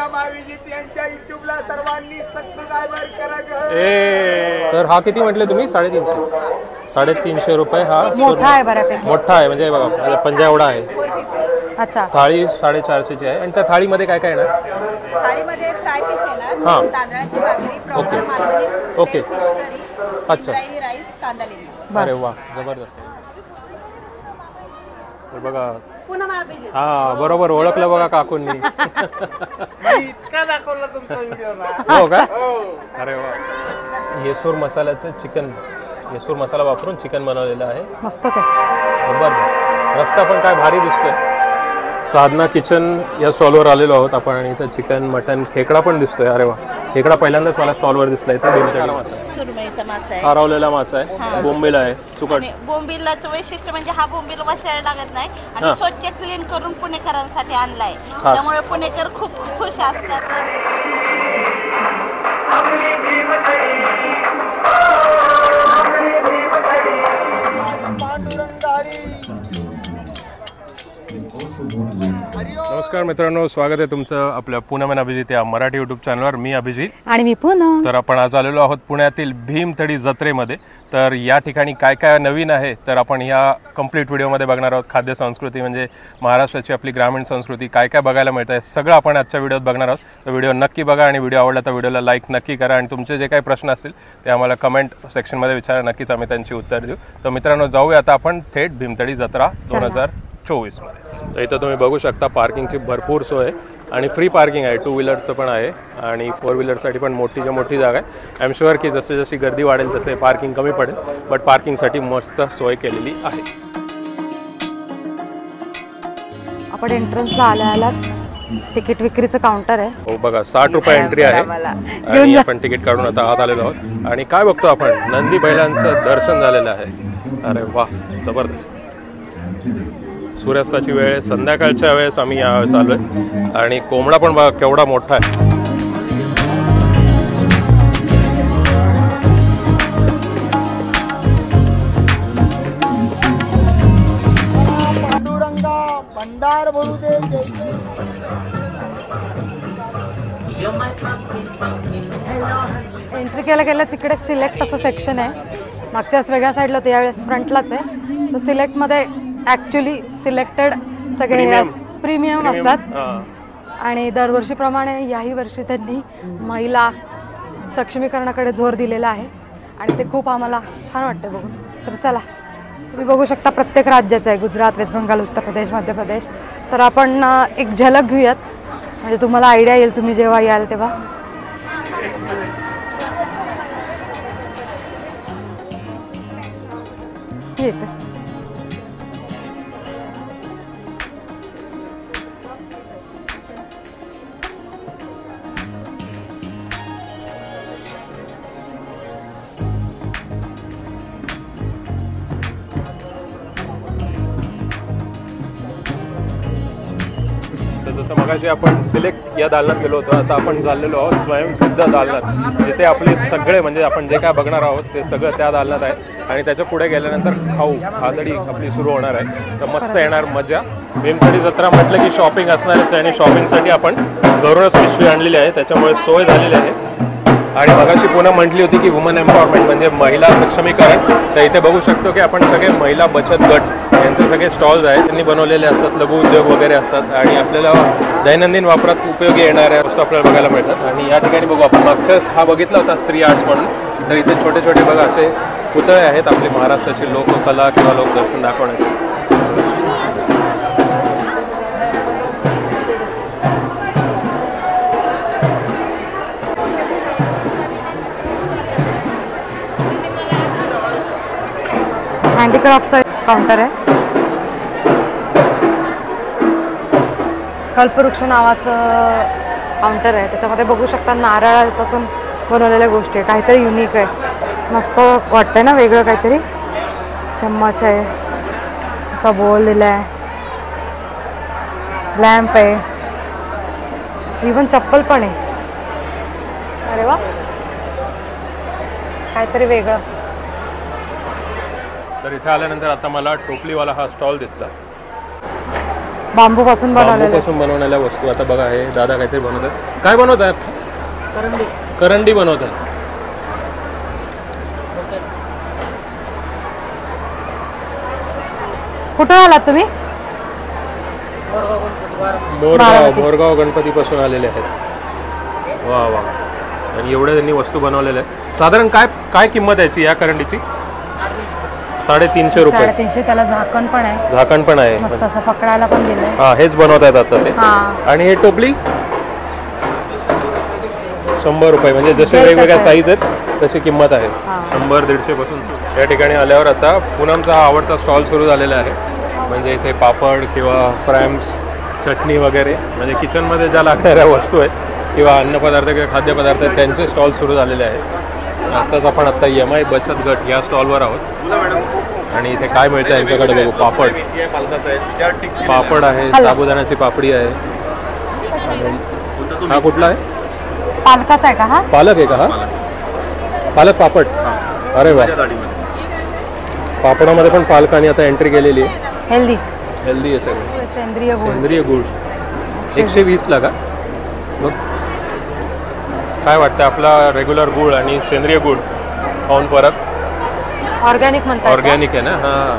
पूनम अभिजित यांच्या युट्यूबला सर्वांनी सबस्क्राइबर करा ग। तर हा किती म्हटले तुम्ही? 350 350 रुपये। हा मोठा आहे बऱ्यापैकी, मोठा आहे म्हणजे बघा पंजा एवढा आहे। अच्छा, थाळी 450 ची आहे। आणि त्या थाळीमध्ये काय काय येणार? थाळीमध्ये फ्राय पीस येणार, तांदळाची भाकरी, proper Malvani, okay, fish curry, अच्छा, राईस, कांदा लिंबू। अरे वा, जबरदस्त। तर बघा पूनम अभिजित, हा बरोबर ओळखलं बघा काकूंनी। इतका दाखवला तुमचा व्हिडिओ ना। हो का? अरे वा, येसूर मसाल्याचं चिकन, येसूर मसाला वापरून चिकन बनवलेलं आहे। मस्तच आहे, जबरदस्त। रस्ता पण काय भारी दिसतोय। साधना किचन या स्टॉलवर आलेलो आहोत आपण आणि इथं चिकन, मटन, खेकडा पण दिसतोय। अरे वा, खेकडा पहिल्यांदाच मला स्टॉलवर दिसला। इथं भीमथडी मासा आहे, सुरमईचा मासा आहे, हरवलेला मासा आहे, बोंबील आहे, चुकट। बोंबीलाचं वैशिष्ट्य म्हणजे हा बोंबील वसायला लागत नाही आणि स्वच्छ क्लीन करून पुणेकरांसाठी आणलाय, त्यामुळे पुणेकर खूप खुश असतात। नमस्कार मित्रांनो, स्वागत आहे तुमचं आपल्या पूनम अभिजित या मराठी यूट्यूब चॅनलवर। मी अभिजित आणि मी पूनम। तर आपण आज आलेलो आहोत पुण्यातील भीमथडी जत्रेमध्ये। तर या ठिकाणी काय काय नवीन आहे तर आपण या कंप्लीट व्हिडिओमध्ये बघणार आहोत। खाद्य संस्कृती म्हणजे महाराष्ट्राची आपली ग्रामीण संस्कृती काय काय बघायला मिळतं आहे सगळं आपण आजच्या व्हिडिओत बघणार आहोत। तर व्हिडिओ नक्की बघा आणि व्हिडिओ आवडला तर व्हिडिओला लाईक नक्की करा आणि तुमचे जे काही प्रश्न असतील ते आम्हाला कमेंट सेक्शनमध्ये विचारा, नक्कीच आम्ही त्यांची उत्तर देऊ। तर मित्रांनो, जाऊया आता आपण थेट भीमथडी जत्रा 2024 मध्ये। तर इथं तुम्ही बघू शकता पार्किंगची भरपूर सोय आहे आणि फ्री पार्किंग आहे, 2 व्हीलरचं पण आहे आणि 4 व्हीलरसाठी पण मोठीच्या मोठी जागा आहे। आय एम शुअर की जशी जशी गर्दी वाढेल तसे पार्किंग कमी पडेल, बट पार्किंगसाठी मस्त सोय केलेली आहे। आपण एंट्रन्सला आल्यालाच तिकीट विक्रीचं काउंटर आहे। हो बघा, 60 रुपये एंट्री आहे आणि आपण तिकीट काढून आता आत आलेलो आहोत आणि काय बघतो आपण, नंदी बैलांचं दर्शन झालेलं आहे। अरे वा, जबरदस्त। सूर्यास्ताची वेळ आहे, संध्याकाळच्या वेळेस आम्ही यावेळेस आलोय आणि कोंबडा पण बघा केवढा मोठा आहे। भंडार भरू दे। एंट्री केल्या तिकडे सिलेक्ट असं सेक्शन आहे, मागच्याच वेगळ्या साईडला होतं, यावेळेस फ्रंटलाच आहे। तर सिलेक्टमध्ये ॲक्च्युली सिलेक्टेड सगळे प्रीमियम असतात आणि दरवर्षीप्रमाणे याही वर्षी त्यांनी महिला सक्षमीकरणाकडे जोर दिलेला आहे आणि ते खूप आम्हाला छान वाटतं बघून। तर चला, तुम्ही बघू शकता प्रत्येक राज्याचं आहे, गुजरात, वेस्ट बंगाल, उत्तर प्रदेश, मध्य प्रदेश। तर आपण एक झलक घेऊयात म्हणजे तुम्हाला आयडिया येईल तुम्ही जेव्हा याल तेव्हा। येतं जसं मगाशी आपण सिलेक्ट या दालनात गेलो होतो, आता आपण चाललेलो आहोत स्वयंसिद्ध दालनात, जिथे आपले सगळे म्हणजे आपण जे काय बघणार आहोत ते सगळं त्या दालनात आहे आणि त्याच्या पुढे गेल्यानंतर खाऊ खादडी आपली सुरू होणार आहे। तर मस्त येणार मजा। भीमथडी जत्रा म्हटलं की शॉपिंग असणारच आहे आणि शॉपिंगसाठी आपण घरूनच पिशवी आणलेली आहे, त्याच्यामुळे सोय झालेली आहे। आणि मगाशी पुन्हा म्हटली होती की वुमन एम्पॉवरमेंट म्हणजे महिला सक्षमीकरण। तर इथे बघू शकतो की आपण सगळे महिला बचत गट यांचे सगळे स्टॉल्स आहेत, त्यांनी बनवलेले असतात, लघु उद्योग वगैरे असतात आणि आपल्याला दैनंदिन वापरात उपयोगी येणाऱ्या वस्तू आपल्याला बघायला मिळतात। आणि या ठिकाणी बघू आपण मागच्याच हा बघितला होता स्त्री आर्ट्स म्हणून, तर इथे छोटे छोटे बघा असे पुतळे आहेत आपली महाराष्ट्राची लोककला किंवा लोकदर्शन दाखवण्याचे। हँडीक्राफ्टचा काउंटर आहे, कल्पवृक्ष नावाचं काउंटर आहे, त्याच्यामध्ये बघू शकता नारळापासून बनवलेल्या गोष्टी आहे, काहीतरी युनिक आहे, मस्त वाटतंय ना, वेगळं काहीतरी। चम्मच आहे, असा बोल दिला आहे, लॅम्प आहे, इव्हन चप्पल पण आहे। अरे वा, काहीतरी वेगळं। तर इथे आल्यानंतर आता मला टोपलीवाला हा स्टॉल दिसला। बांबूपासून बनवलेले बांबूपासून बनवलेल्या वस्तू. आता बघा हे दादा काहीतरी बनवतात. काय बनवतात? करंडी बनवतात. कुठून आलात तुम्ही? मोरगाव गणपतीपासून आलेले आहेत. वा वा. आणि एवढ्या त्यांनी वस्तू बनवलेल्या आहेत. साधारण काय काय किंमत आहे याची, या करंडीची? 350 रुपये. 350. त्याला झाकण पण आहे. झाकण पण आहे. मस्त असं पकडायला पण दिलंय. हा, हेच बनवतायत आता ते. आणि हे टोपली 100 रुपये. म्हणजे जसे वेगवेगळ्या साईज आहेत तशी किंमत आहे. 100-150 पासून. या ठिकाणी आल्यावर आता पूनमचा हा आवडता स्टॉल सुरू झालेला आहे. म्हणजे इथे पापड किंवा फ्रॅम्स, चटणी वगैरे, म्हणजे किचनमध्ये ज्या लागणाऱ्या वस्तू आहेत किंवा अन्नपदार्थ किंवा खाद्यपदार्थ आहेत त्यांचे स्टॉल सुरू झालेले आहेत. असंच आपण आता EMI बचत गट या स्टॉलवर आहोत. आणि इथे काय मिळतं यांच्याकडे बघू. पापड आहे, साबुदाण्याची पापडी आहे. हा कुठला आहे? पालकाचा आहे का हा? पालक आहे का हा? पालक पापड. अरे वा. पापडामध्ये पण पालकाने आता एंट्री केलेली आहे. हेल्दी आहे सगळं. सेंद्रिय गुळ 120ला का? बघ काय वाटतं आपला रेग्युलर गुळ आणि सेंद्रिय गुळ पाहून फरक? ऑर्गॅनिक म्हणतात. ऑर्गॅनिक आहे ना. हां.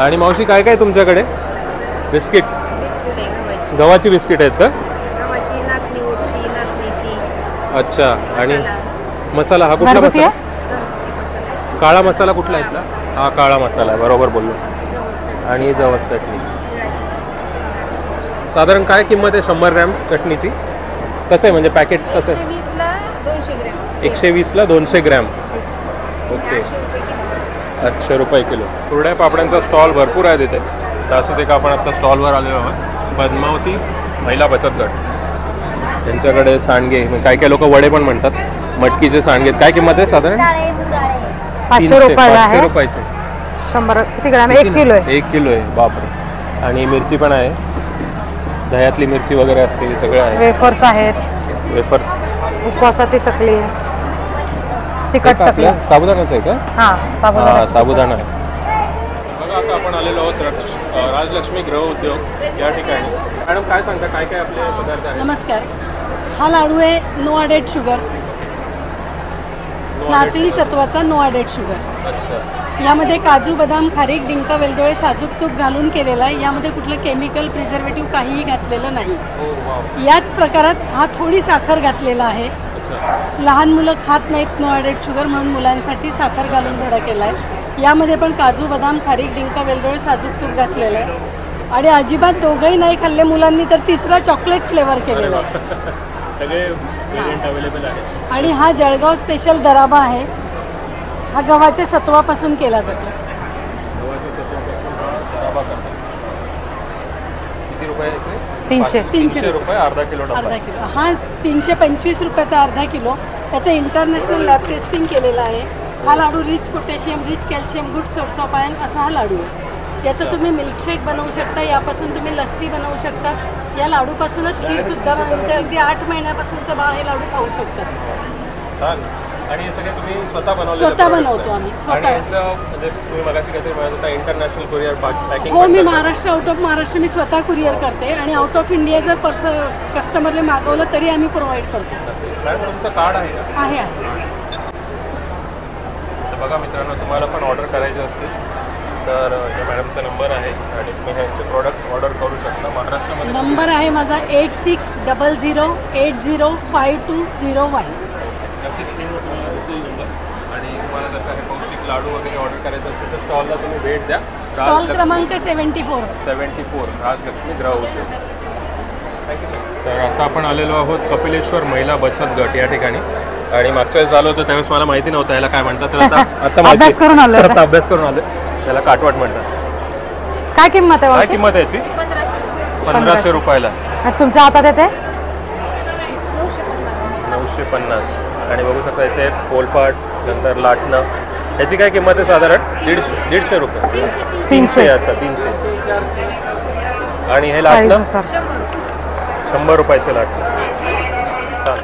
आणि मावशी काय काय तुमच्याकडे? बिस्किट गव्हाची बिस्किट आहेत का? अच्छा. आणि मसाला हा कुठला मसाला? काळा मसाला कुठला आहे इथला? हा काळा मसाला आहे, बरोबर बोललो. आणि जवस चटणी. साधारण काय किंमत आहे 100 ग्रॅम चटणीची? कसं आहे म्हणजे पॅकेट कसं आहे? 120ला 200 ग्रॅम. ओके. 800 रुपये किलो. कुरड्या पापड्यांचा स्टॉल भरपूर आहे तिथे. तर असंच एक आपण आता स्टॉलवर आलेलो आहोत. पद्मावती महिला बचत गट. त्यांच्याकडे सांडगे, काय काय लोक वडे पण म्हणतात, मटकीचे सांडगे. काय किंमत आहे साधारण? 500 रुपयाला आहे. 500 रुपयाचे. 100 किती ग्रॅम? 1 किलो आहे. 1 किलो आहे. बापरे. आणि मिरची पण आहे. दह्यातली मिरची वगैरे असते, सगळं आहे. वेफर्स आहेत. वेफर्स. उपवासाची चकली आहे. तिखट चकली. साबुदाणाचं आहे का? हां, साबुदाणा आहे. बघा आता आपण आलेलो आहोत राजलक्ष्मी गृह उद्योग या ठिकाणी. मॅडम काय सांगता, काय काय आपले पदार्थ आहेत? नमस्कार. हा लाडू आहे नो ॲडेड शुगर, नाचणी सत्वाचा नो ॲडेड शुगर. अच्छा. यामध्ये काजू, बदाम, खारीक, डिंक, वेलदोळे, साजूक तूप घालून केलेला आहे. यामध्ये कुठलं केमिकल, प्रिझर्वेटिव्ह काहीही घातलेलं नाही. याच प्रकारात हा थोडी साखर घातलेला आहे. लहान मुलं खात नाहीत नो ॲडेड शुगर, म्हणून मुलांसाठी साखर घालून थोडा केला आहे. यामध्ये पण काजू, बदाम, खारीक, डिंक, वेलदोळे, साजूक तूप घातलेलं आहे. आणि अजिबात दोघंही नाही खाल्ले मुलांनी तर तिसरा चॉकलेट फ्लेवर केलेला आहे. सगळे अवेलेबल आहे. आणि हा जळगाव स्पेशल दराबा आहे. हा गव्हाच्या सत्वापासून केला जातो. किती रुपयाचे? 300 रुपये अर्धा किलो. अर्धा किलो. हा 325 रुपयाचा अर्धा किलो. त्याचं इंटरनॅशनल लॅब टेस्टिंग केलेलं आहे. हा laddu rich potassium, rich calcium, good source of iron असा हा लाडू आहे. याचं तुम्ही मिल्कशेक बनवू शकता, यापासून तुम्ही लस्सी बनवू शकता. या लाडूपासूनच खीरसुद्धा बनवते. अगदी 8 महिन्यापासूनचं बाळ हे लाडू खाऊ शकतात. आणि हे सगळे तुम्ही स्वतः बनवले? स्वतः बनवतो आम्ही स्वतः. म्हणजे तुम्ही मगाशी काहीतरी म्हणत होता इंटरनॅशनल कुरिअर पॅकिंग? हो, मी महाराष्ट्र, आउट ऑफ महाराष्ट्र मी स्वतः कुरिअर करते. आणि आउट ऑफ इंडिया जर कस्टमरने मागवलं तरी आम्ही प्रोव्हाइड करतो. मॅडम तुमचं कार्ड आहे का? आहे. तर बघा मित्रांनो, तुम्हाला पण ऑर्डर करायचे असतील तर या मॅडमचा नंबर आहे आणि तुम्ही ह्यांचे प्रोडक्ट्स ऑर्डर करू शकता. महाराष्ट्रामध्ये नंबर आहे माझा 8600805201. नक्की स्क्रीनवर तुम्हाला दिसेल नंबर. आणि तुम्हाला जर काही पौष्टिक लाडू वगैरे ऑर्डर करायचं असेल तर स्टॉलला तुम्ही भेट द्या. स्टॉल क्रमांक 74 राजलक्ष्मी गृह उद्योग. Thank you sir. तर आता आपण आलेलो आहोत कपिलेश्वर महिला बचत गट या ठिकाणी. आणि मागच्या वेळेस आलो होतं त्यावेळेस मला माहिती नव्हतं याला काय म्हणतात. तर आता अभ्यास करून आलो. आता अभ्यास करून आलो. त्याला काटवाट म्हणतात. काय किंमत आहे? काय किंमत आहे याची? 1500 रुपयाला. तुमच्या हातात येते 950. आणि बघू शकता इथे पोलपाट, नंतर लाटणं. याची काय किंमत आहे साधारण? 150 रुपये. 300. अच्छा 300. आणि हे लाटणं 100 रुपयाचे लाटणं. छान.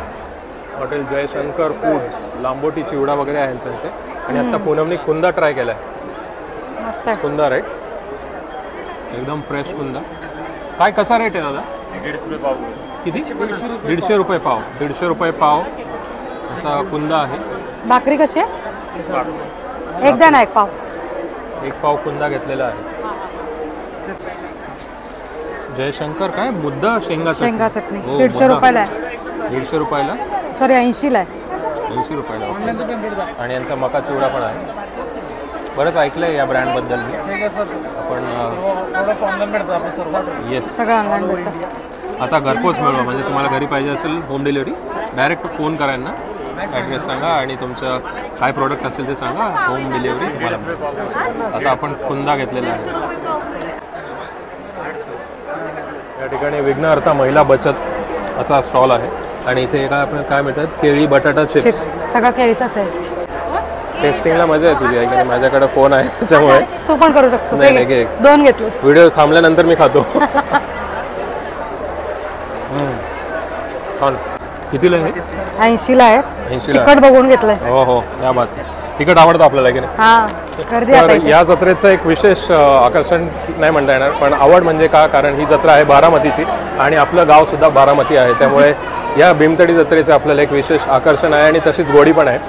हॉटेल जयशंकर फूड्स, लांबोटी चिवडा वगैरे आहे यांचं इथे. आणि आता पूनमने कुंदा ट्राय केला आहे. कुंदा राईट, एकदम फ्रेश कुंदा. काय कसा रेट आहे दादा? 150 रुपये पाव. किती? 150 रुपये पाव. 150 रुपये पाव असा कुंदा आहे. भाकरी कशी आहे? एक द्या ना, एक पाव. एक पाव कुंदा घेतलेला आहे. जयशंकर काय मुद्दा शेंगा चटणी हो, 150 रुपयाला आहे. 150 रुपयाला, सॉरी 80ला आहे. 80 रुपयाला. आणि यांचा मका चिवडा पण आहे. बरंच ऐकलंय या ब्रँडबद्दल मी. आपण येस, सगळं ऑनलाईन भेटतं. आता घरपोच मिळवा. म्हणजे तुम्हाला घरी पाहिजे असेल होम डिलिव्हरी, डायरेक्ट फोन करा यांना, ॲड्रेस सांगा आणि तुमचं काय प्रोडक्ट असेल ते सांगा, होम डिलिव्हरी तुम्हाला मिळेल. आता आपण कुंदा घेतलेला आहे. या ठिकाणी विघ्नहर्ता महिला बचत असा स्टॉल आहे आणि इथे काय मिळतात? केळी बटाटा चिप्स. सगळं केळीचंच आहे. टेस्टिंगला मजा आहे तुझी. आहे माझ्याकडे फोन आहे त्याच्यामुळे तू पण करू शकतो. नाही, घे. 2 घेतले. व्हिडिओ थांबल्यानंतर मी खातो. कितीला आहे? 80ला आहे. 80ला. तिखट बघून घेतलंय. हो हो, त्या बात. तिखट आवडतं आपल्याला की नाही? हा, गर्दी तर आता इथे. या जत्रेचं एक विशेष आकर्षण नाही म्हणता येणार, पण आवड म्हणजे का, कारण ही जत्रा आहे बारामतीची आणि आपलं गाव सुद्धा बारामती आहे. त्यामुळे या भीमतडी जत्रेचं आपल्याला एक विशेष आकर्षण आहे आणि तशीच गोडी पण आहे.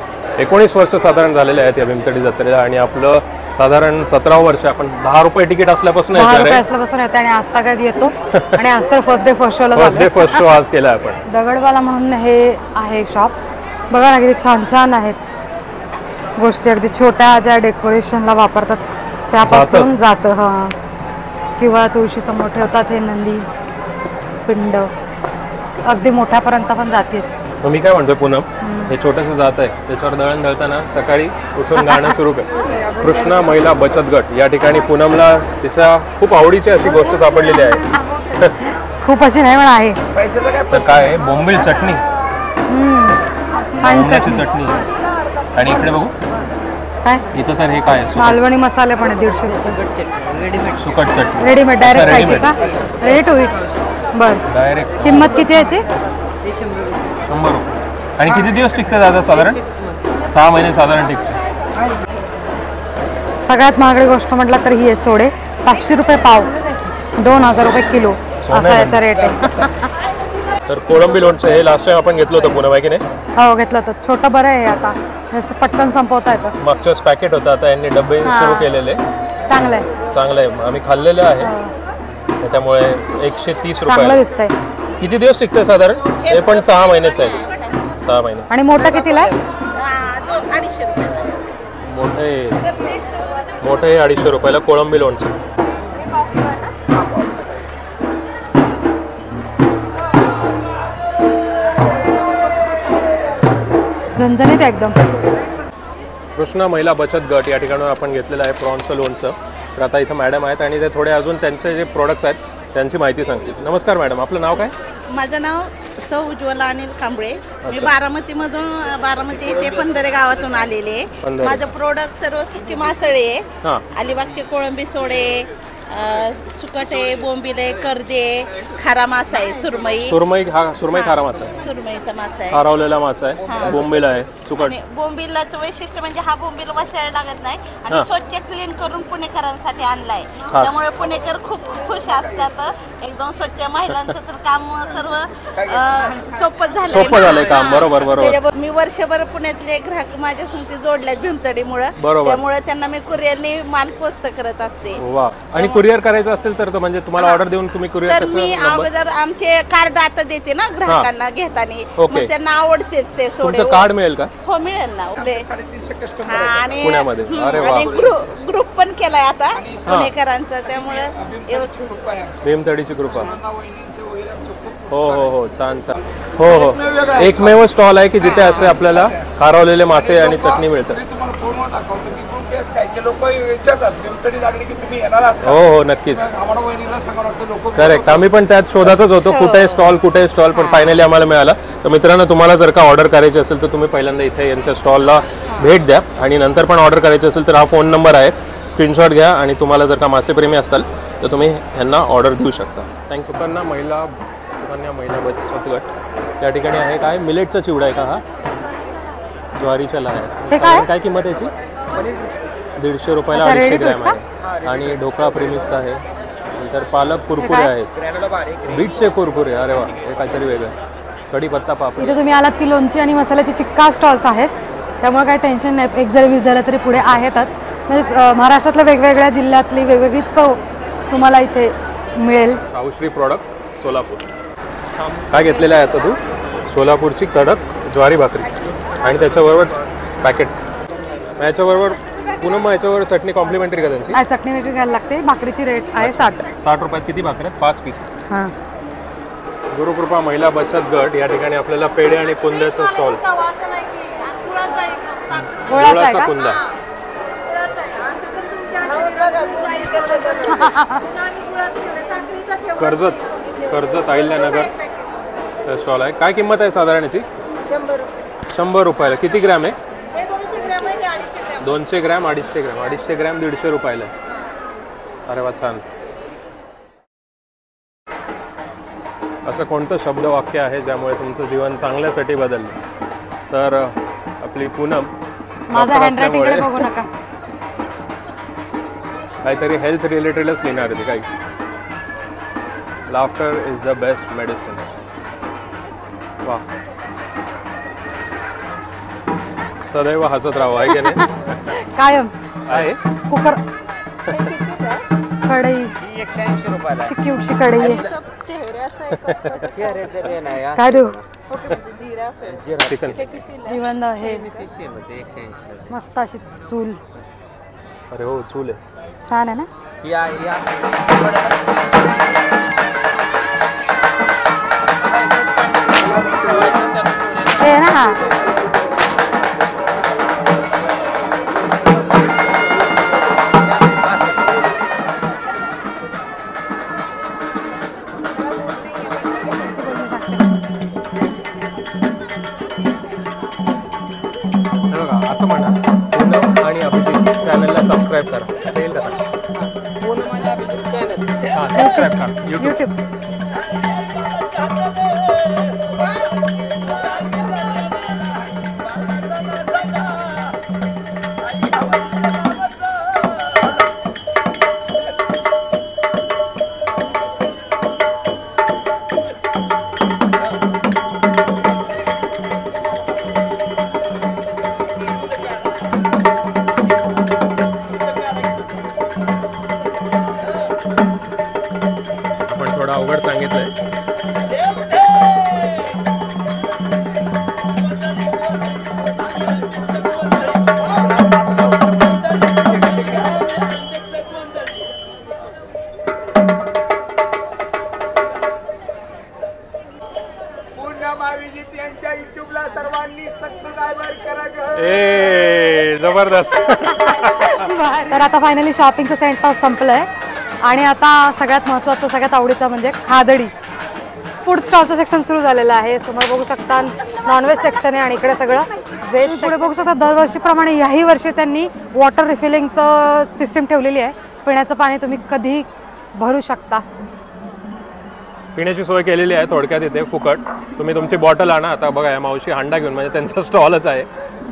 19 वर्ष साधारण झालेले आहेत या भीमतडी जत्रेला आणि आपलं साधारण 17 वर्ष. आपण 10 रुपये तिकीट असल्यापासून 10 रुपये असल्यापासून येते आणि आज कधी येतो. आणि आज तर फर्स्ट डे फर्स्ट शोला फर्स्ट डे फर्स्ट शो आज केला आपण. दगडवाला म्हणून हे आहे शॉप. बघा ना किती छान छान आहेत गोष्टी. अगदी छोट्या ज्या डेकोरेशनला वापरतात त्यापासून जातं. हां, किंवा तुळशी समोर ठेवतात हे नंदी पिंड, अगदी मोठ्यापर्यंत पण जाते. मी काय म्हणतोय पूनम, हे छोटंसं जात आहे त्याच्यावर दळण दळताना सकाळी उठून गाणं सुरू कर. कृष्णा महिला बचत गट या ठिकाणी पूनमला तिच्या खूप आवडीची अशी गोष्ट सापडलेली आहे. खूप अशी नाही म्हणा आहे. तर काय आहे? बोंबील चटणी, बोंबल्याची चटणी. आणि इकडे बघू काय इथं तर हे काय आहे? मालवणी मसाले पण आहे 150 रुपये. सुकट चटणी रेडीमेड डायरेक्ट खायची का? Ready to eat. बरं, डायरेक्ट. किंमत किती याची? 100 रुपये. आणि किती दिवस टिकते दादा? साधारण 6 महिने साधारण टिकते. सगळ्यात महागडी गोष्ट म्हटलं तर ही आहे सोडे. 500 रुपये पाव, 2000 रुपये किलो असा याचा रेट आहे. तर कोळंबी लोणचं हे लास्ट टाइम आपण घेतलं होतं पुन्हा, आहे की नाही? हो, घेतलं होतं. छोटं बरं आहे आता, जसं पटकन संपवता येतं. मागच्याच पॅकेट होतं, आता यांनी डबे सुरू केलेले. चांगलं आहे, चांगलं आहे. आम्ही खाल्लेलं आहे त्याच्यामुळे 130 चांगलं रुपये. दिसतंय. किती दिवस टिकते साधारण? हे पण 6 महिन्याचं आहे. 6 महिने. आणि मोठं कितीला आहे? 200-250 रुपये. मोठे 250 रुपयाला कोळंबी लोणचं. झणझणीत एकदम. कृष्णा महिला बचत गट या ठिकाणी आपण घेतलेलं आहे प्रॉन्सचं लोणचं. तर आता इथं मॅडम आहेत आणि ते थोडे अजून त्यांचे जे प्रोडक्ट्स आहेत त्यांची माहिती सांगतील. नमस्कार मॅडम, आपलं नाव काय? माझं नाव सौ उज्ज्वला अनिल कांबळे. मी बारामतीमधून, बारामती ते पंधरे गावातून आलेले आहे. माझं प्रोडक्ट सर्व सुकी मासळी आहे. अलिबागचे कोळंबी सोडे, सुकटे, बोंबिले, कर्जे, खारा मासा आहे, सुरमई. सुरमई खारा मासा आहे. सुरमईचा मासा आहे, खारवलेला मासा आहे, बोंबील आहे, सुकट. बोंबिलाचं वैशिष्ट्य म्हणजे हा बोंबील वसायला लागत नाही आणि स्वच्छ क्लीन करून पुणेकरांसाठी आणलाय. त्यामुळे पुणेकर खूप खुश असतात. एकदम स्वच्छ. महिलांचं तर काम सर्व सोपं झालंय काम. बरोबर. मी वर्षभर पुण्यातले ग्राहक माझ्या संगती जोडल्यात भीमतडीमुळे. त्यामुळे त्यांना मी कुरिअरने माल पोस्ट करत असते. वा. आणि कुरिअर करायचं असेल तर म्हणजे तुम्हाला ऑर्डर देऊन तुम्ही कुरिअर तर मी अगोदर आमचे कार्ड आता देते ना ग्राहकांना घेताना, मग त्यांना आवडते ते सोडे. तुमचं कार्ड मिळेल का? हो, मिळेल ना. आणि पुण्यामध्ये. अरे वा. ग्रुप पण केलाय आता पुणेकरांचा, त्यामुळे भीमतडीची कृपा. हो, छान. हो, एकमेव स्टॉल आहे की जिथे असे आपल्याला खारवलेले मासे आणि चटणी मिळतात. हो, नक्कीच. करेक्ट. आम्ही पण त्याच शोधातच होतो, कुठे स्टॉल, पण फायनली आम्हाला मिळाला. तर मित्रांनो, तुम्हाला जर का ऑर्डर करायची असेल तर तुम्ही पहिल्यांदा इथे यांच्या स्टॉलला भेट द्या आणि नंतर पण ऑर्डर करायची असेल तर हा फोन नंबर आहे, स्क्रीनशॉट घ्या आणि तुम्हाला जर का मासेप्रेमी असाल तर तुम्ही ह्यांना ऑर्डर देऊ शकता. थँक्यू. सुकन्या महिला बचत गट या ठिकाणी आहे. काय मिलेटचा चिवडा आहे का हा? ज्वारीच्या लाह्या. काय किंमत याची? 150 रुपयाला 250 ग्रॅम आहे. आणि ढोकळा प्रेमिक्स आहे, त्यानंतर पालक कुरकुरे आहेत, बीटचे कुरकुरे, अरे वा हे काहीतरी वेगळं, कढीपत्ता पापडी. इथे तुम्ही आलात की लोणची आणि मसाल्याची चिक्का स्टॉल्स आहेत, त्यामुळे काही टेन्शन नाही. एक जरी 20 झालं तरी पुढे आहेतच. म्हणजे महाराष्ट्रातल्या वेगवेगळ्या जिल्ह्यातली वेगवेगळी चव तुम्हाला इथे मिळेल. शाहूश्री प्रॉडक्ट सोलापूर. काय घेतलेलं आहे आता तू? सोलापूरची कडक ज्वारी भाकरी आणि त्याच्याबरोबर पॅकेट. याच्याबरोबर पुन्हा मग याच्यावर चटणी कॉम्प्लिमेंटरी का त्यांची? चटणी वेगळी घ्यायला लागते. भाकरीची रेट आहे 60 रुपयात. किती भाकरी आहेत? 5 पीसेस. हां. गुरुकृपा महिला बचत गट या ठिकाणी आपल्याला पेढे आणि कुंद्याचा स्टॉल. गुळाचा कुंदा. कर्जत अहिल्यानगर स्टॉल आहे. काय किंमत आहे साधारण याची? 100 रुपयाला. किती ग्रॅम आहे? 200 ग्रॅम 250 ग्रॅम. 250 ग्रॅम 150 रुपयाला. अरे वा छान. असं कोणतं शब्द वाक्य आहे ज्यामुळे तुमचं जीवन चांगल्यासाठी बदललं? तर आपली पूनम असल्यामुळे बघू नका, काहीतरी हेल्थ रिलेटेडच लिहिणार होती. काही laughter is the best medicine. वा, सदैव हसत राहावं आहे की नाही? कायम आहे. कुकर कढई 180 रुपयाला. क्यूटची कढई आहे. काय देऊ? चिकन निवंद हे मस्त अशी चूल. अरे हो, चूल आहे. छान आहे ना? हे ना. असं म्हणा, पूनम आणि अभिजित चॅनलला सबस्क्राईब करा. असं येईल का? हां, सबस्क्राईब करा यूट्यूब. अवघड सांगितलंय. पूनम अभिजित यांच्या युट्यूबला सर्वांनी सबस्क्राईबर करा. जबरदस्त. तर आता फायनली शॉपिंगचं सेंटर संपलंय आणि आता सगळ्यात महत्त्वाचं, सगळ्यात आवडीचं म्हणजे खादडी. फूड स्टॉलचं सेक्शन सुरू झालेलं आहे. समोर बघू शकता नॉनव्हेज सेक्शन आहे आणि इकडे सगळं व्हेज. पुढे बघू शकता दरवर्षीप्रमाणे याही वर्षी त्यांनी वॉटर रिफिलिंगचं सिस्टीम ठेवलेली आहे. पिण्याचं पाणी तुम्ही कधीही भरू शकता. पिण्याची सोय केलेली आहे थोडक्यात इथे फुकट. तुम्ही तुमची बॉटल आणा. आता बघा या मावशी हांडा घेऊन, म्हणजे त्यांचा स्टॉलच आहे,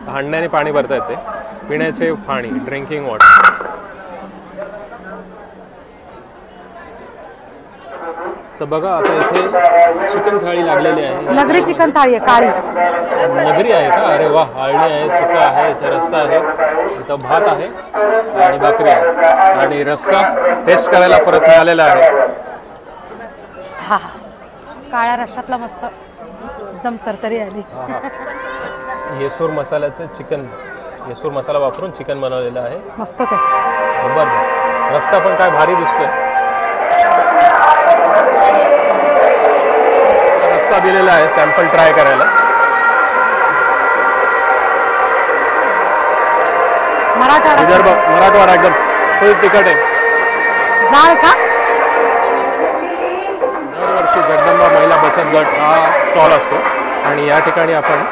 हांड्याने पाणी भरता येते. पिण्याचे पाणी, ड्रिंकिंग वॉटर. तर बघा आता इथे चिकन थाळी लागलेली आहे. नगरी चिकन थाळी आहे, काळी नगरी आहे का? अरे वा. आळणी आहे, सुका आहे, इथे रस्सा आहे, इथं भात आहे आणि भाकरी आहे. आणि रस्सा टेस्ट करायला परत मिळालेला आहे. हा, काळ्या रश्श्यातला मस्त एकदम तरतरी आली. येसूर मसाल्याचं चिकन, येसूर मसाला वापरून चिकन बनवलेलं आहे. मस्तच आहे, जबरदस्त. रस्सा पण काय भारी दिसतोय. रस्सा दिलेला आहे सॅम्पल ट्राय करायला. मराठवाडा एकदम फुल तिखट आहे. जाळ का? दरवर्षी जगदंबा महिला बचत गट हा स्टॉल असतो आणि या ठिकाणी आपण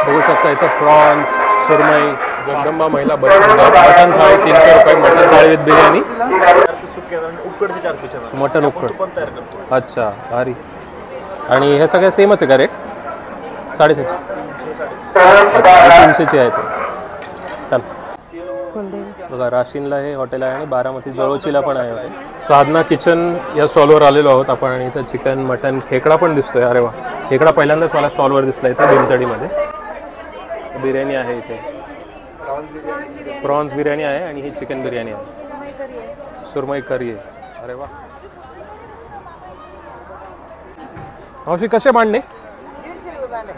बघू शकता इथं प्रॉन्स, सुरमई. जगदंबा महिला बचत गट. मटन थाळी 300 रुपये. मटन थाळी विथ बिर्याणी. मटन उकड. अच्छा, भारी. आणि हे सगळ्या सेमच आहे का रेट? 350. 300ची आहे ते. कुलदेवी. बघा राशीनला हे हॉटेल आहे आणि बारामती जवळचीला पण आहे. साधना किचन या स्टॉलवर आलेलो आहोत आपण आणि इथं चिकन मटन खेकडा पण दिसतोय. अरे वा, खेकडा पहिल्यांदाच मला स्टॉलवर दिसला इथे भीमतडीमध्ये. बिर्याणी आहे इथे, प्रॉन्स बिर्याणी आहे आणि ही चिकन बिर्याणी आहे, सुरमई करी आहे. अरे वा. मावशी कसे मांडे?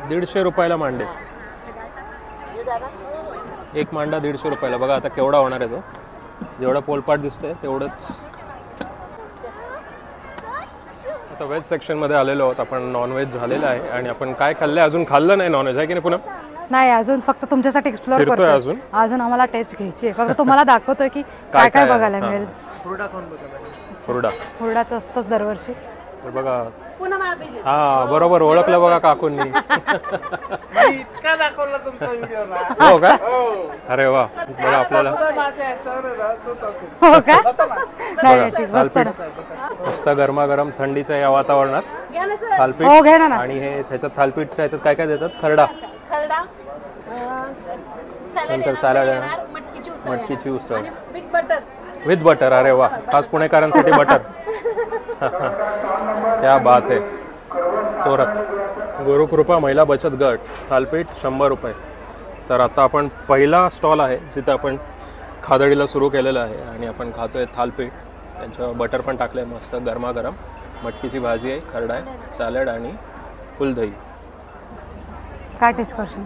150 रुपयाला मांडे. एक मांडा 150 रुपयाला. बघा आता केवढा होणार आहे तो. जेवढा पोलपाट दिसतंय तेवढंच. आता व्हेज सेक्शनमध्ये आलेलो आहोत आपण. नॉनव्हेज झालेलं आहे आणि आपण काय खाल्लं अजून खाल्लं नाही नॉनव्हेज आहे की नाही पुन्हा? नाही अजून, फक्त तुमच्यासाठी एक्सप्लोर फिरतोय करतोय. अजून. अजून आम्हाला टेस्ट घ्यायची आहे. फक्त तुम्हाला दाखवतोय की काय काय बघायला मिळेल. हुरडाचं असतंच दरवर्षी. तर बघा, हा बरोबर ओळखलं बघा काकूंनी. इतका दाखवला तुमचा व्हिडिओ. हो का? अरे वा. बघा आपल्याला हो का? नाही ठीक बसतो ना. मस्त गरमागरम थंडीच्या या वातावरणात हो थालपीठ. घे ना. आणि हे त्याच्यात थालपीठच्या ह्याच्यात काय काय देतात? खरडा, नंतर सॅलड, मटकीची उसळ विथ बटर. अरे वा, खास पुणेकरांसाठी बटर. क्या बात आहे. चोरात गुरुकृपा महिला बचत गट थालपीठ 100 रुपये. तर आता आपण पहिला स्टॉल आहे जिथं आपण खादडीला सुरू केलेलं आहे आणि आपण खातोय थालपीठ. त्यांच्यावर बटर पण टाकलं आहे मस्त गरमागरम. मटकीची भाजी आहे, खरडा आहे, सॅलड आणि फुल दही. काय टेस्ट करशील?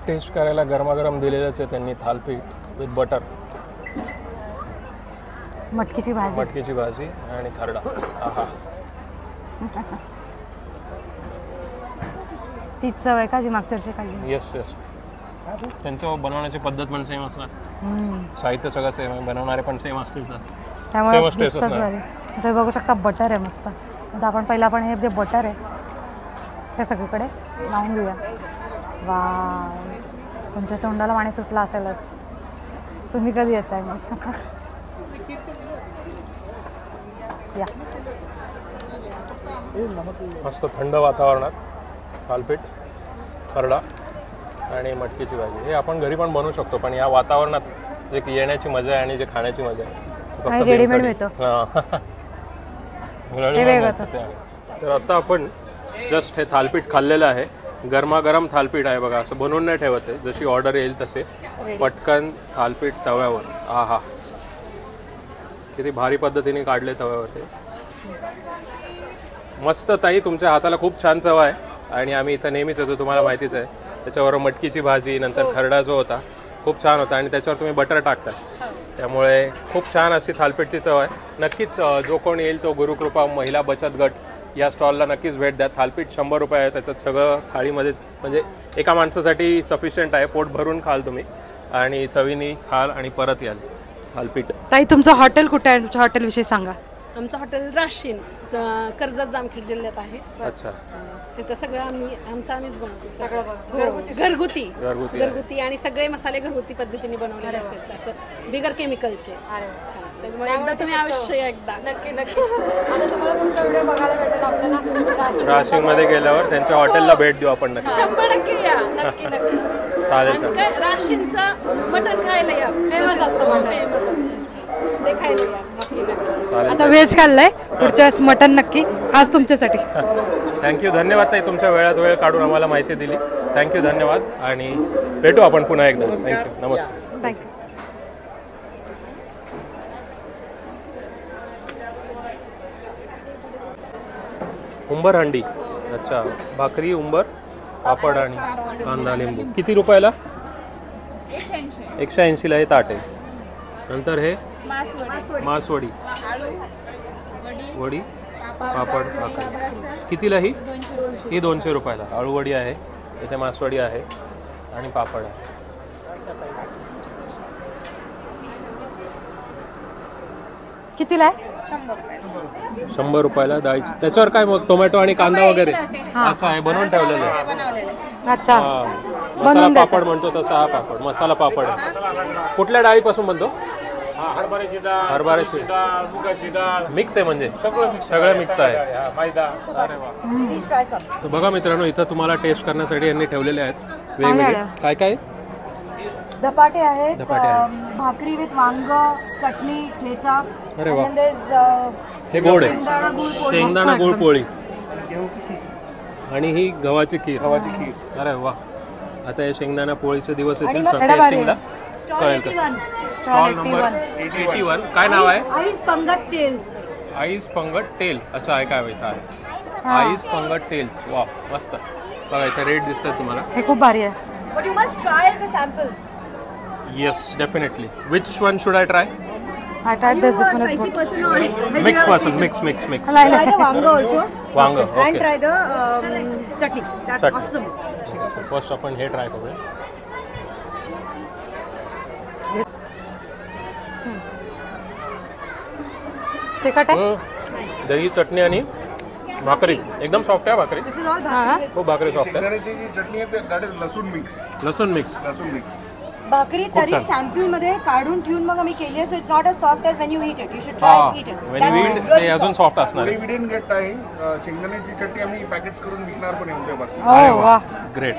टेस्ट करायला गरमागरम दिलेलंच आहे त्यांनी थालपीठ विथ बटर, मटकीची भाजी आणि खरडा. आहा, तीच चव आहे का जी मागच्या वर्षी खाल्ली? Yes yes. त्यांचं बनवण्याची पद्धत पण सेम असणार, साहित्य सगळं सेम आहे, बनवणारे पण सेम असतील तर त्यामुळे सेमच टेस्ट दिसतंच असणार. भारी. तुम्ही बघू शकता बटर आहे मस्त. आता आपण पहिला पण हे जे बटर आहे ते सगळीकडे लावून घेऊया. वा, तुमच्या तोंडाला पाणी सुटलं असेलच. तुम्ही कधी येत आहे मग? या. मस्त थंड वातावरणात थालपीठ, खरडा आणि मटकीची भाजी हे आपण घरी पण बनवू शकतो, पण या वातावरणात जे येण्याची मजा आहे आणि जे खाण्याची मजा आहे रेडीमेड मिळतो. तर आता आपण जस्ट हे थालपीठ खाल्लेलं आहे. गरमागरम थालपीठ आहे बघा, असं बनवून नाही ठेवत आहे, जशी ऑर्डर येईल तसे पटकन थालपीठ तव्यावर. आहा, किती भारी पद्धतीने काढले तव्यावर. मस्त ताई, तुमच्या हाताला खूप छान चव आहे आणि आम्ही इथं नेहमीच येतो, तुम्हाला माहितीच आहे. त्याच्यावर मटकीची भाजी, नंतर खरडा जो होता खूप छान होता आणि त्याच्यावर तुम्ही बटर टाकता, त्यामुळे खूप छान अशी थालपीठची चव आहे. नक्कीच जो कोण येईल तो गुरुकृपा महिला बचत गट या स्टॉलला नक्कीच भेट द्या. थालपीठ 100 रुपये आहे, त्याच्यात सगळं थाळीमध्ये म्हणजे एका माणसासाठी सफिशियंट आहे. पोट भरून खाल तुम्ही आणि चवीने खाल आणि परत याल. थालपीठ. ताई, तुमचं हॉटेल कुठे आहे? तुमच्या हॉटेलविषयी सांगा. आमचं हॉटेल राशीन, कर्जत जामखेड जिल्ह्यात आहे. अच्छा. तिथं सगळं आम्हीच बनवतो. सगळं घरगुती आणि सगळे मसाले घरगुती पद्धतीने बनवलेले असतात, असं बिगर केमिकलचे. त्याच्यामुळे एकदा तुम्ही अवश्य एकदा. नक्की. आता तुम्हाला पुढचा व्हिडिओ बघायला भेटेल आपल्याला राशीनमध्ये गेल्यावर त्यांच्या हॉटेलला भेट देऊ आपण नक्की. 100% या. नक्की. चालेल. राशीनचं मटण खायला या. फेमस असतं मटण. ते खायला या. चालेल. आता व्हेज खाल्लंय, पुढच्या वेळेस मटण नक्की, खास तुमच्यासाठी. थँक्यू, धन्यवाद ताई, तुमच्या वेळात वेळ काढून आम्हाला माहिती दिली. थँक्यू, धन्यवाद आणि भेटू आपण पुन्हा एकदा. थँक्यू, नमस्कार. थँक्यू. उंबर हंडी. अच्छा, भाकरी, उंबर, पापड आणि कांदा लिंबू. किती रुपयाला? 180ला हे ताट आहे. नंतर हे मासवडी, वडी, पापड, भाकरी. कितीला ही? 200 रुपयाला. आळूवडी आहे, इथे मासवडी आहे आणि पापड आहे. कितीला आहे? 100 रुपयाला डाळीची. त्याच्यावर काय मग टोमॅटो आणि कांदा वगैरे? अच्छा, हे बनवून ठेवलेलं आहे. अच्छा, मसाला पापड म्हणतो तसा हा पापड, मसाला पापड आहे. कुठल्या डाळीपासून बनतो? हरभऱ्याची डाळ, मुगाची डाळ, मिक्स आहे म्हणजे सगळं मिक्स आहे. अरे वा. तर बघा मित्रांनो, इथं तुम्हाला टेस्ट करण्यासाठी यांनी ठेवलेले आहेत वेगवेगळे. काय काय? धपाटे आहेत, भाकरी विथ वांग, चटणी, ठेचा. अरे वा. And there's, हे गोड आहे, शेंगदाणा गुळ पोळी. शेंगदाणा गुळ पोळी आणि ही गव्हाची खीर. अरे वा. आता हे शेंगदाणा पोळीचे दिवस येतील टेस्टिंगला कळेल कसं. Stall number 81. काय नाव आहे? आईस पंगत टेल्स. आईस पंगत टेल असं आहे काय इथं आहे. आईस पंगत टेल्स. वा मस्त. बघा इथे रेट दिसतात तुम्हाला. हे खूप भारी आहे. But you must try the samples. Yes, definitely. Which one should I try? I tried this. This one is Spicy good. person or Mix person, mix. try the wanga also. Wang. And okay. try the chutney. That's Chutney. awesome. First आपण हे try करूया. तिखट आहे. दही चटणी आणि भाकरी एकदम soft आहे. भाकरी This is all हा. खूप भाकरी सॉफ्ट आहे. शेंगदाण्याची जी चटणी आहे दॅट इज लसूण मिक्स. लसूण मिक्स. भाकरी तरी छान. सॅम्पल मध्ये काढून ठेवून मग आम्ही केली आहे. So it's not as soft as when you eat it. You should try eat it. When you eat ते अजून सॉफ्ट असणार आहे. We didn't get time. शेंगदाण्याची चटणी आम्ही पॅकेट्स करून विकणार पण आहे उद्यापासून. ओ वा. ग्रेट.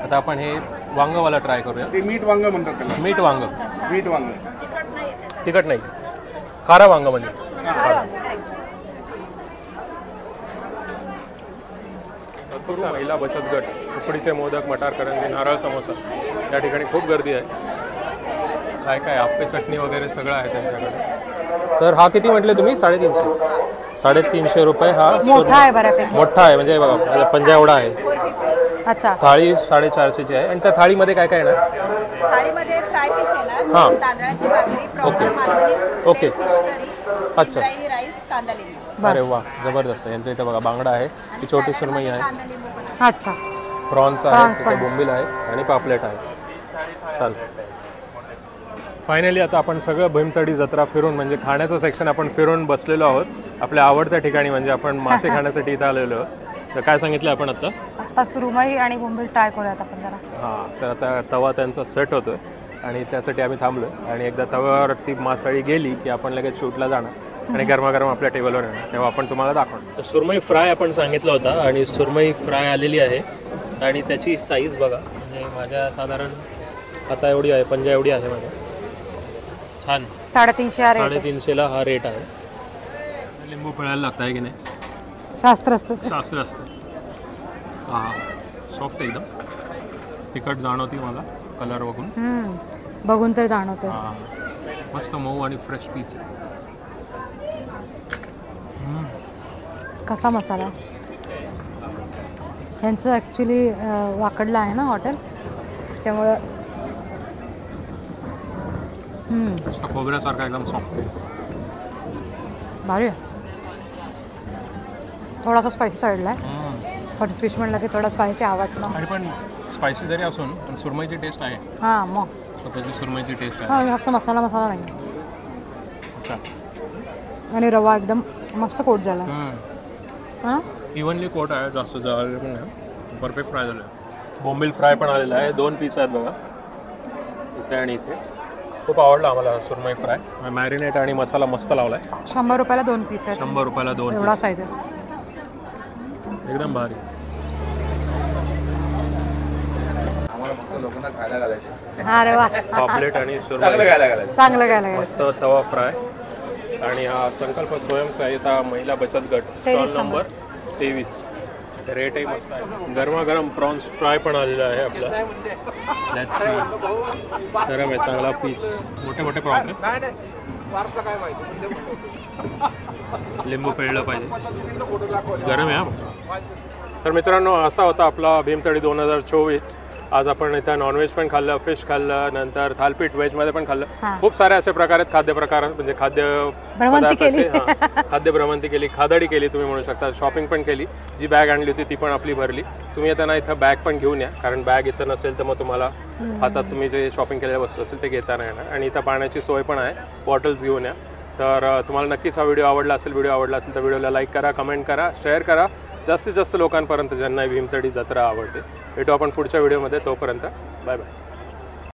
आता आपण हे वांगवाला ट्राय करूया. ते मीठ वांग म्हणतात त्याला. मीठ वांग. मीठ वांग. तिखट नाही, खारा वांग म्हणजे. सद्गुरू महिला बचत गट, उकडीचे मोदक, मटार करंजी, नारळ समोसा या ठिकाणी खूप गर्दी आहे. काय काय आप्पे चटणी वगैरे सगळं आहे त्यांच्याकडे. तर हा किती म्हटले तुम्ही? 350. 350 रुपये हा मोठा आहे बऱ्यापैकी. मोठा आहे म्हणजे बघा पंजा एवढा आहे. अच्छा. थाळी 450ची आहे. आणि त्या थाळीमध्ये काय काय येणार? थाळीमध्ये फ्राय पीस येणार, हां. तांदळाची भाकरी, okay. Proper Malvani, okay. Fish curry, अच्छा. इंद्रायणी राईस, कांदा लिंबू. अरे वा जबरदस्त. यांच्या इथे बघा बांगडा आहे, ही छोटी सुरमई आहे, कांदा लिंबू पण आहे. अच्छा. प्रॉन्स आहे, तिथे बोंबील आहे आणि पापलेट आहे. चाल फायनली आता आपण सगळं भीमतडी जत्रा फिरून म्हणजे खाण्याचं सेक्शन आपण फिरून बसलेलो आहोत आपल्या आवडत्या ठिकाणी. म्हणजे आपण मासे खाण्यासाठी इथं आलेलो आहोत. तर काय सांगितलं आपण आता सुरमई आणि बोंबील ट्राय करूयात आपण जरा. हां. तर आता तवा त्यांचा सेट होतो आणि त्यासाठी आम्ही थांबलो. आणि एकदा तव्यावरती मासळी गेली की आपण लगेच शूटला जाणार आणि गरमागरम आपल्या टेबलवर येणार, तेव्हा आपण तुम्हाला दाखवणार. सुरमई फ्राय आपण सांगितलं होता आणि सुरमई फ्राय आलेली आहे आणि त्याची साईज बघा. म्हणजे माझ्या साधारण आता एवढी आहे, पंजा एवढी आहे माझ्या. छान. 350. 350ला हा रेट आहे. लिंबू पिळायला लागतं आहे की नाही? शास्त्र असतं. शास्त्र असतं. हां सॉफ्ट एकदम. तिखट जाणवती मला कलर बघून. बघून तर जाणवतं. हां मस्त मऊ आणि फ्रेश पीस आहे. कसा मसाला यांचं ॲक्च्युली वाकडलं आहे ना हॉटेल, त्यामुळं मस्त खोबऱ्यासारखा एकदम सॉफ्ट आहे. भारी आहे. थोडासा स्पायसी साईडला आहे पण फिश म्हणलं की थोडा स्पायसी आवाज ना. आणि पण स्पायसी जरी असून पण सुरमईची टेस्ट आहे. हां मग स्वतःची सुरमईची टेस्ट आहे. हां फक्त मसाला नाही. अच्छा. आणि रवा एकदम मस्त कोट झाला. हां इव्हनली कोट आहे, जास्त जळालेलं पण नाही. परफेक्ट फ्राय झालं आहे. बोंबील फ्राय पण आलेला आहे. 2 पीस आहेत बघा इथे आणि इथे. खूप आवडला आम्हाला सुरमई फ्राय. मॅरिनेट आणि मसाला मस्त लावला आहे. 100 रुपयाला 2 पीस आहेत. 100 रुपयाला 2 एवढा साईज आहे. एकदम भारी. अरे वा. पापलेट आणि सुरमई चांगलं काय मस्त तवा फ्राय. आणि हा संकल्प स्वयंसहाय्यता महिला बचत गट स्टॉल नंबर 23. रेटही मस्त आहे. गरमागरम प्रॉन्स फ्राय पण आलेला आहे आपला. गरम आहे चांगला पीस. मोठे मोठे प्रॉन्स आहेत. लिंबू पिळलं पाहिजे. गरम आहे हा. तर मित्रांनो असा होता आपला भीमतडी 2024. आज आपण इथं नॉनव्हेज पण खाल्लं, फिश खाल्लं, नंतर थालपीठ व्हेजमध्ये पण खाल्लं. खूप सारे असे प्रकार आहेत खाद्यप्रकार, म्हणजे खाद्य पदार्थाचे. खाद्य भ्रमंती केली, खादडी केली तुम्ही म्हणू शकता. शॉपिंग पण केली. जी बॅग आणली होती ती पण आपली भरली. तुम्ही येताना इथं बॅग पण घेऊन या, कारण बॅग इथं नसेल तर मग तुम्हाला हातात तुम्ही जे शॉपिंग केलेल्या वस्तू असेल ते घेता नाही येणार. आणि इथं पाण्याची सोय पण आहे, बॉटल्स घेऊन या. तर तुम्हाला नक्कीच हा व्हिडिओ आवडला असेल. व्हिडिओ आवडला असेल तर व्हिडिओला लाईक करा, कमेंट करा, शेअर करा जास्तीत जास्त लोकांपर्यंत ज्यांना भीमतडी जत्रा आवडते. भेटू आपण पुढच्या व्हिडिओमध्ये. तोपर्यंत बाय बाय.